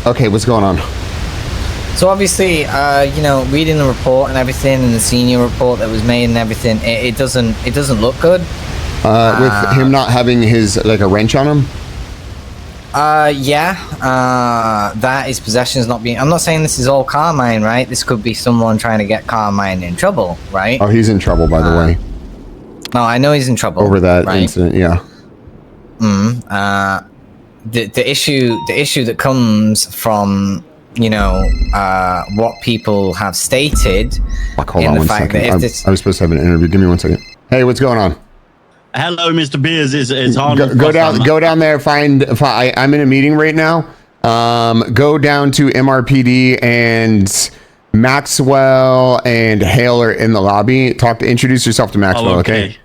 Okay, what's going on? So obviously, reading the report and everything, and the senior report that was made and everything, it doesn't look good. With him not having his a wrench on him. That his possessions not being. I'm not saying this is all Carmine, right? This could be someone trying to get Carmine in trouble, right? Oh, he's in trouble, by the way. No, I know he's in trouble over that incident. Yeah. The issue that comes from what people have stated. Hold on one second. I was supposed to have an interview. Give me 1 second. Hey, what's going on? Hello, Mr. Beers. It's on. Go down there. I'm in a meeting right now. Go down to MRPD and Maxwell and Hale are in the lobby. Introduce yourself to Maxwell. Okay.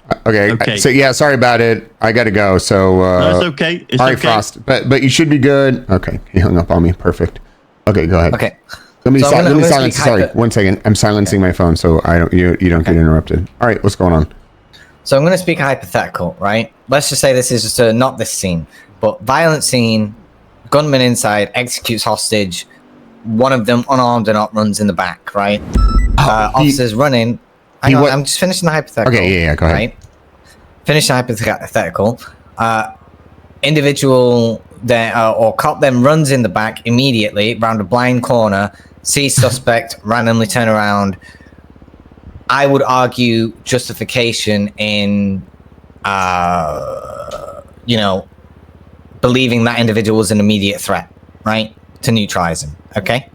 So yeah, sorry about it. I gotta go. So no, it's okay. It's all right, okay. Frost. But you should be good. Okay, he hung up on me. Perfect. Okay, go ahead. Okay. Let me silence. Sorry, 1 second. I'm silencing my phone so you don't get interrupted. All right, what's going on? So I'm going to speak a hypothetical, right? Let's just say this is just not this scene, but violent scene, gunman inside, executes hostage, one of them unarmed and up runs in the back, right? Officers running. I'm just finishing the hypothetical. Okay, yeah, go ahead. Right? Finish the hypothetical. Individual there or cop then runs in the back immediately around a blind corner, sees suspect, randomly turn around. I would argue justification in, believing that individual was an immediate threat, right? To neutralize him, okay?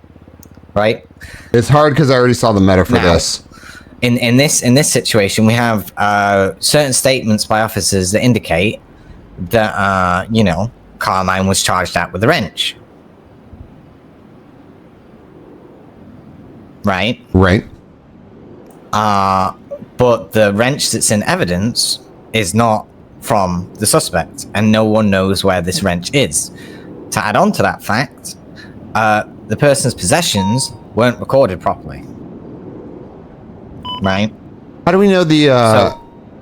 Right? It's hard because I already saw the meta for this. In this situation, we have certain statements by officers that indicate that, Carmine was charged out with a wrench. Right? Right. But the wrench that's in evidence is not from the suspect, and no one knows where this wrench is. To add on to that fact, the person's possessions weren't recorded properly. Right? How do we know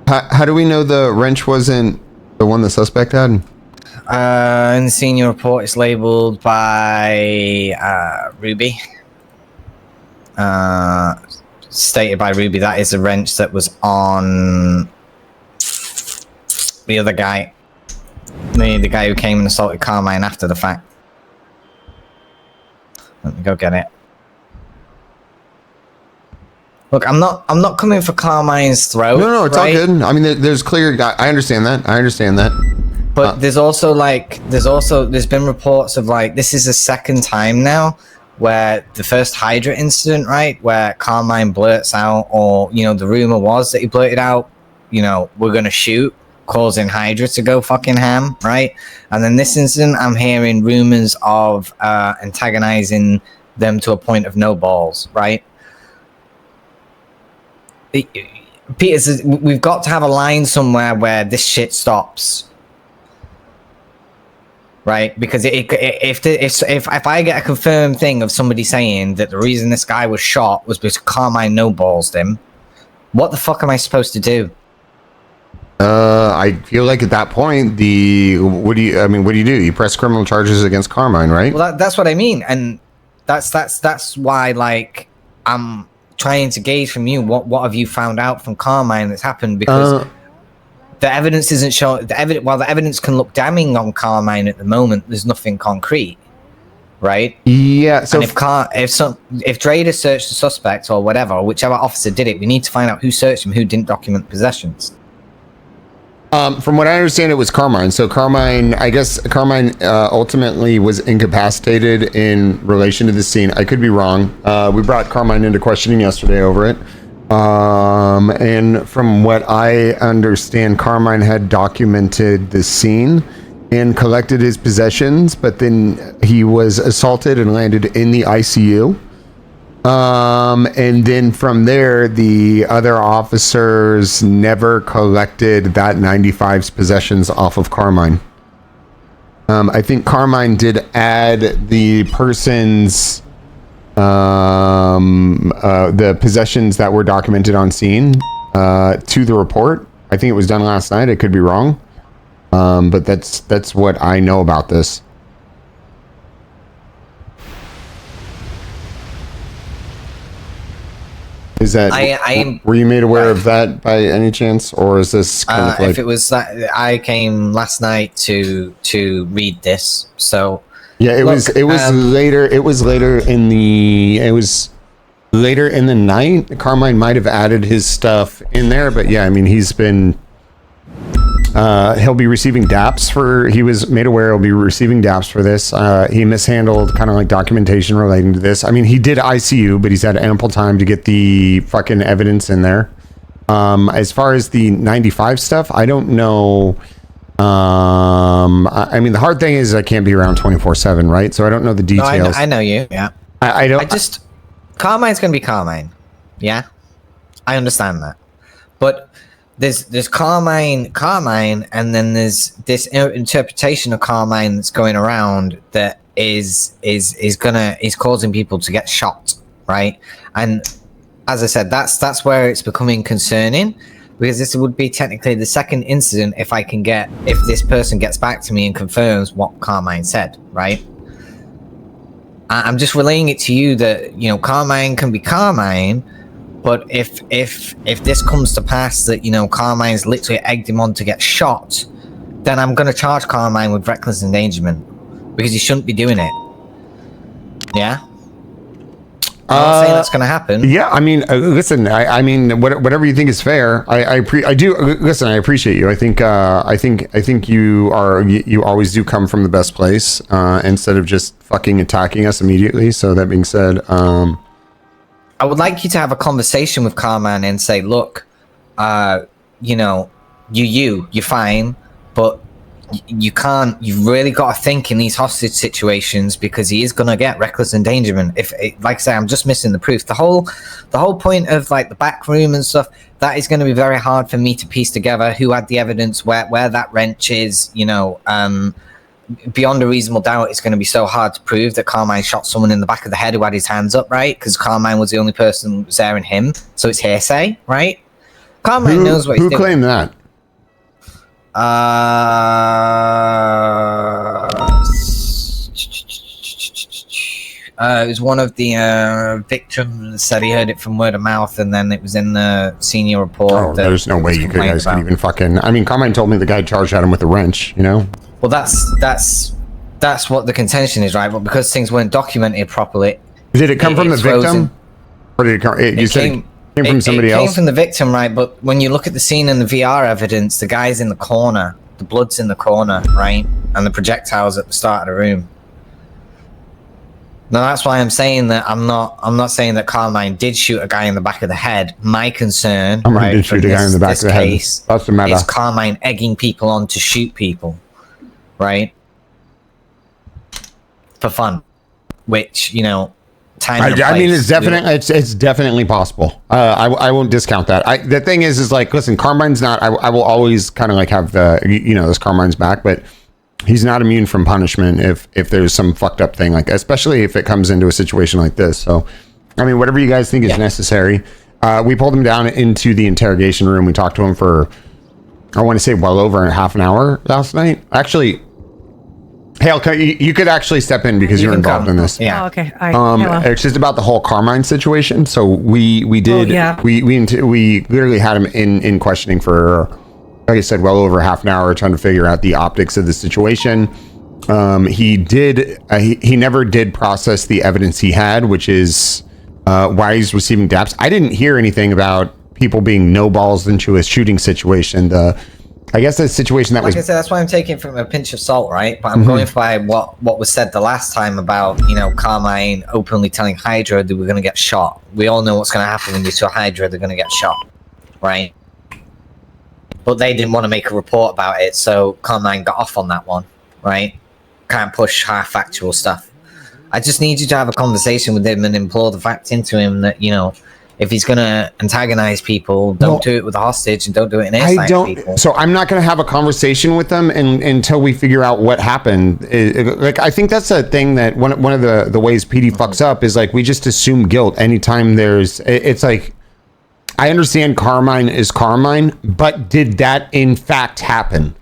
how do we know the wrench wasn't the one the suspect had? In the senior report, it's labeled by Ruby. Stated by Ruby that is a wrench that was on the other guy, the guy who came and assaulted Carmine after the fact. Let me go get it. Look, I'm not coming for Carmine's throat. No, it's right? All good. I mean, there's clear. I understand that. But there's been reports of this is the second time now where the first Hydra incident, right, where Carmine blurts out, or the rumor was that he blurted out, we're gonna shoot, causing Hydra to go fucking ham, right? And then this incident, I'm hearing rumors of antagonizing them to a point of no balls, right? Peter, we've got to have a line somewhere where this shit stops. Right, because if I get a confirmed thing of somebody saying that the reason this guy was shot was because Carmine no-ballsed him, what the fuck am I supposed to do? I feel like at that point, what do you do? You press criminal charges against Carmine, right? Well, that's what I mean, and that's why I'm trying to gauge from you what have you found out from Carmine that's happened, because. The evidence isn't showing. While the evidence can look damning on Carmine at the moment, there's nothing concrete, right? Yeah. So and if Drader searched the suspect or whatever, or whichever officer did it, we need to find out who searched him, who didn't document possessions. From what I understand, it was Carmine. So Carmine ultimately was incapacitated in relation to the scene. I could be wrong. We brought Carmine into questioning yesterday over it. And from what I understand, Carmine had documented the scene and collected his possessions, but then he was assaulted and landed in the ICU. And then from there, the other officers never collected that 95's possessions off of Carmine. I think Carmine did add the person's the possessions that were documented on scene to the report. I think it was done last night. I could be wrong, but that's what I know about this. Is that were you made aware of that by any chance, or is this kind of like? If it was that, I came last night to read this. So yeah, it was later. It was later in the. It was later in the night. Carmine might have added his stuff in there, but yeah, I mean, he's been. He'll be receiving DAPs for. He was made aware he'll be receiving DAPs for this. He mishandled kind of like documentation relating to this. I mean, he did ICU, but he's had ample time to get the fucking evidence in there. As far as the 95 stuff, I don't know. I mean, the hard thing is I can't be around 24/7, right? So I don't know the details. No, I know you. Yeah. I don't. Carmine's gonna be Carmine. Yeah, I understand that, but. There's Carmine, and then there's this interpretation of Carmine that's going around that is causing people to get shot, right? And as I said, that's where it's becoming concerning, because this would be technically the second incident if this person gets back to me and confirms what Carmine said, right? I'm just relaying it to you that, you know, Carmine can be Carmine. But if this comes to pass that, you know, Carmine's literally egged him on to get shot, then I'm going to charge Carmine with reckless endangerment, because he shouldn't be doing it. Yeah? I'm not saying that's going to happen. Yeah, I mean, listen, I mean, whatever you think is fair, I do. Listen, I appreciate you. I think you always do come from the best place, instead of just fucking attacking us immediately. So that being said, I would like you to have a conversation with Carmine and say, look, you know, you're fine, but you can't, you've really got to think in these hostage situations, because he is going to get reckless endangerment. Like I say, I'm just missing the proof. The whole point of like the back room and stuff, that is going to be very hard for me to piece together who had the evidence, where that wrench is, you know, beyond a reasonable doubt. It's going to be so hard to prove that Carmine shot someone in the back of the head who had his hands up, right? Because Carmine was the only person who was there in him, so it's hearsay, right? Carmine knows what he's doing. Who claimed that? It was one of the victims said he heard it from word of mouth, and then it was in the senior report. Oh, there's no way you guys could even fucking. I mean, Carmine told me the guy charged at him with a wrench, you know. Well, that's what the contention is, right? But because things weren't documented properly, did it come from the victim, or did it come? You said it came from somebody else. It came from the victim, right? But when you look at the scene and the VR evidence, the guy's in the corner, the blood's in the corner, right, and the projectiles at the start of the room. Now that's why I'm saying that I'm not saying that Carmine did shoot a guy in the back of the head. My concern, right, did shoot a guy in the back of the head. That's the matter. Is Carmine egging people on to shoot people, right? For fun, which, you know, time. I mean, it's definitely possible. I won't discount that. The thing is like, listen, Carmine's not. I will always kind of like have the, you know, this Carmine's back, but he's not immune from punishment if there's some fucked up thing, like, especially if it comes into a situation like this. So, I mean, whatever you guys think is necessary. We pulled him down into the interrogation room. We talked to him for, I want to say, well over half an hour last night. Actually, Hale, you could actually step in because you're involved in this. Yeah. Oh, okay. It's just about the whole Carmine situation. So we did. Oh, yeah. We literally had him in questioning for, like I said, well over half an hour, trying to figure out the optics of the situation. He never did process the evidence he had, which is why he's receiving DAPs. I didn't hear anything about people being no balls into a shooting situation. I guess the situation that like I said, that's why I'm taking it from a pinch of salt, right? But I'm going by what was said the last time about, you know, Carmine openly telling Hydra that we're going to get shot. We all know what's going to happen when you tell Hydra they're going to get shot, right? But they didn't want to make a report about it, so Carmine got off on that one, right? Can't push half factual stuff. I just need you to have a conversation with him and implore the fact into him that, you know, if he's going to antagonize people, don't do it with a hostage and don't do it in airside people. So I'm not going to have a conversation with them until we figure out what happened. Like, I think that's a thing that one of the ways PD fucks up is like, we just assume guilt anytime it's like, I understand Carmine is Carmine, but did that in fact happen?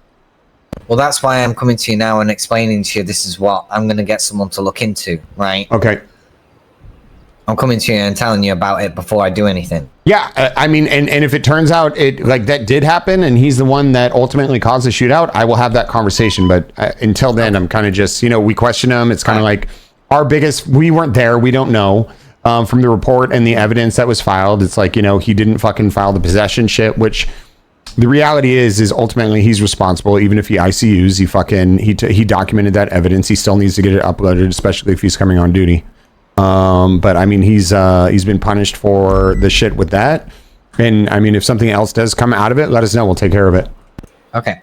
Well, that's why I'm coming to you now and explaining to you this is what I'm going to get someone to look into, right? Okay. I'm coming to you and telling you about it before I do anything. Yeah, I mean, and if it turns out it like that did happen, and he's the one that ultimately caused the shootout, I will have that conversation. But until then, I'm kind of just, we question him. It's kind of like we weren't there, we don't know. From the report and the evidence that was filed, it's like, he didn't fucking file the possession shit, which the reality is ultimately he's responsible. Even if he ICUs, he documented that evidence. He still needs to get it uploaded, especially if he's coming on duty. But I mean, he's been punished for the shit with that. And I mean, if something else does come out of it, let us know. We'll take care of it. Okay.